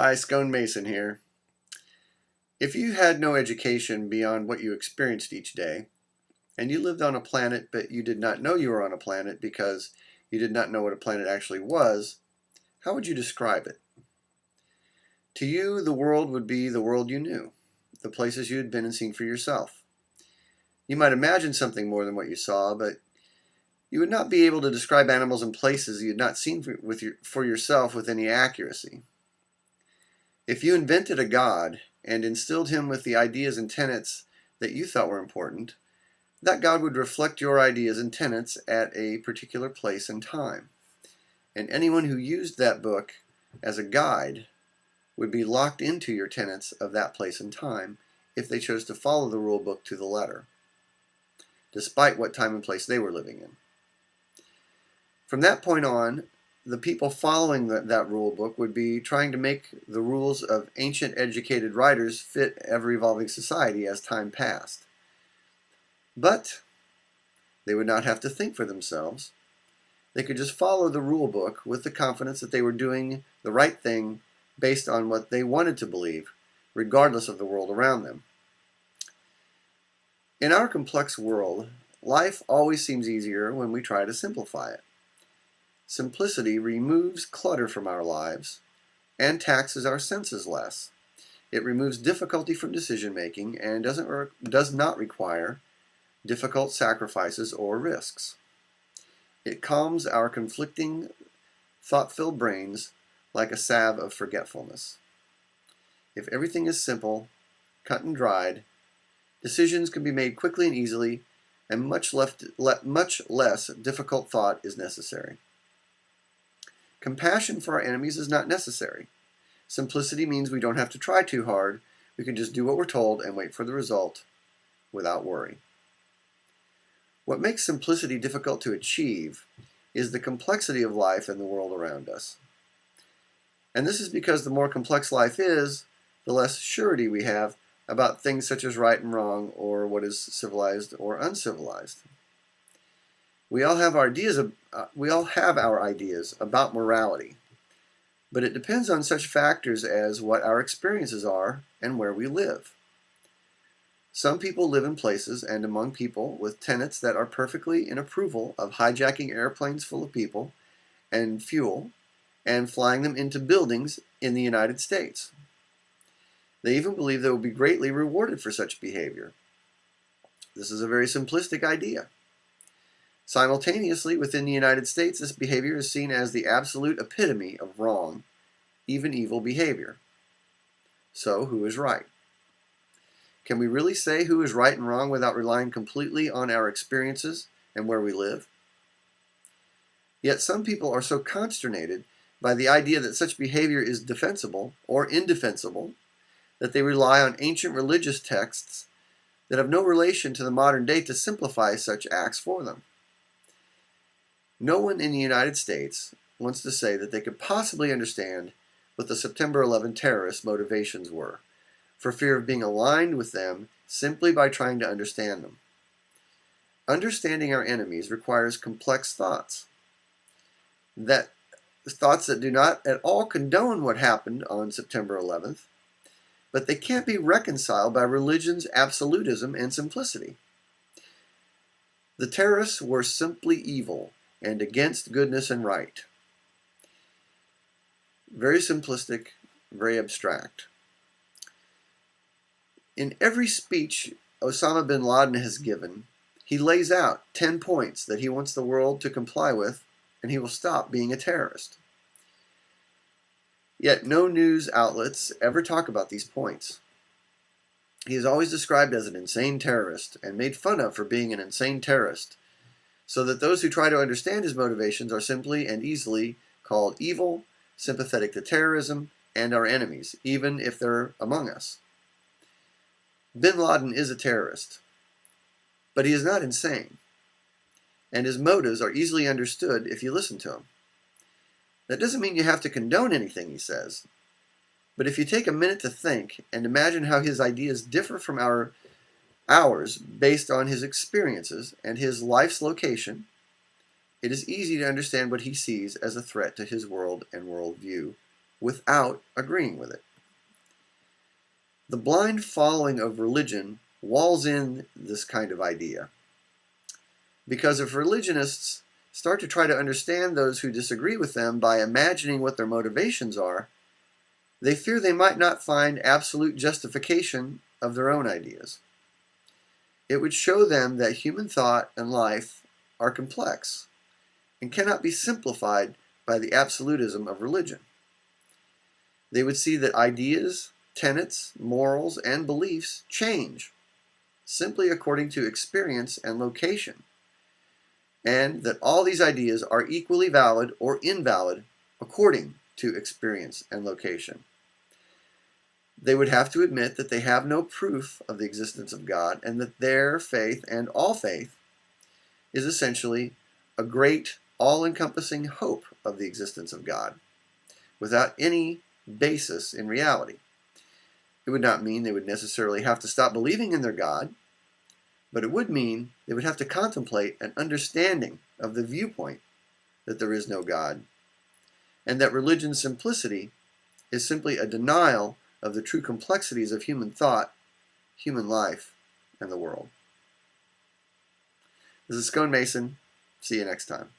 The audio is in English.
Hi, Scone Mason here. If you had no education beyond what you experienced each day, and you lived on a planet but you did not know you were on a planet because you did not know what a planet actually was, how would you describe it? To you, the world would be the world you knew, the places you had been and seen for yourself. You might imagine something more than what you saw, but you would not be able to describe animals and places you had not seen for yourself with any accuracy. If you invented a god and instilled him with the ideas and tenets that you thought were important, that god would reflect your ideas and tenets at a particular place and time. And anyone who used that book as a guide would be locked into your tenets of that place and time if they chose to follow the rule book to the letter, despite what time and place they were living in. From that point on, the people following that rule book would be trying to make the rules of ancient educated writers fit ever-evolving society as time passed. But they would not have to think for themselves. They could just follow the rule book with the confidence that they were doing the right thing based on what they wanted to believe, regardless of the world around them. In our complex world, life always seems easier when we try to simplify it. Simplicity removes clutter from our lives and taxes our senses less. It removes difficulty from decision-making and does not require difficult sacrifices or risks. It calms our conflicting, thought-filled brains like a salve of forgetfulness. If everything is simple, cut and dried, decisions can be made quickly and easily, and much less difficult thought is necessary. Compassion for our enemies is not necessary. Simplicity means we don't have to try too hard. We can just do what we're told and wait for the result without worry. What makes simplicity difficult to achieve is the complexity of life and the world around us. And this is because the more complex life is, the less surety we have about things such as right and wrong or what is civilized or uncivilized. We all have our ideas about morality, but it depends on such factors as what our experiences are and where we live. Some people live in places and among people with tenets that are perfectly in approval of hijacking airplanes full of people and fuel and flying them into buildings in the United States. They even believe they will be greatly rewarded for such behavior. This is a very simplistic idea. Simultaneously, within the United States, this behavior is seen as the absolute epitome of wrong, even evil behavior. So, who is right? Can we really say who is right and wrong without relying completely on our experiences and where we live? Yet some people are so consternated by the idea that such behavior is defensible or indefensible that they rely on ancient religious texts that have no relation to the modern day to simplify such acts for them. No one in the United States wants to say that they could possibly understand what the September 11 terrorists' motivations were, for fear of being aligned with them simply by trying to understand them. Understanding our enemies requires complex thoughts that do not at all condone what happened on September 11th, but they can't be reconciled by religion's absolutism and simplicity. The terrorists were simply evil and against goodness and right. Very simplistic, very abstract. In every speech Osama bin Laden has given, he lays out 10 points that he wants the world to comply with, and he will stop being a terrorist. Yet no news outlets ever talk about these points. He is always described as an insane terrorist and made fun of for being an insane terrorist, so that those who try to understand his motivations are simply and easily called evil, sympathetic to terrorism, and our enemies, even if they're among us. Bin Laden is a terrorist, but he is not insane, and his motives are easily understood if you listen to him. That doesn't mean you have to condone anything he says, but if you take a minute to think and imagine how his ideas differ from ours based on his experiences and his life's location, it is easy to understand what he sees as a threat to his world and worldview without agreeing with it. The blind following of religion walls in this kind of idea. Because if religionists start to try to understand those who disagree with them by imagining what their motivations are, they fear they might not find absolute justification of their own ideas. It would show them that human thought and life are complex and cannot be simplified by the absolutism of religion. They would see that ideas, tenets, morals, and beliefs change simply according to experience and location, and that all these ideas are equally valid or invalid according to experience and location. They would have to admit that they have no proof of the existence of God, and that their faith, and all faith, is essentially a great, all-encompassing hope of the existence of God, without any basis in reality. It would not mean they would necessarily have to stop believing in their God, but it would mean they would have to contemplate an understanding of the viewpoint that there is no God, and that religion's simplicity is simply a denial of the true complexities of human thought, human life, and the world. This is Scone Mason. See you next time.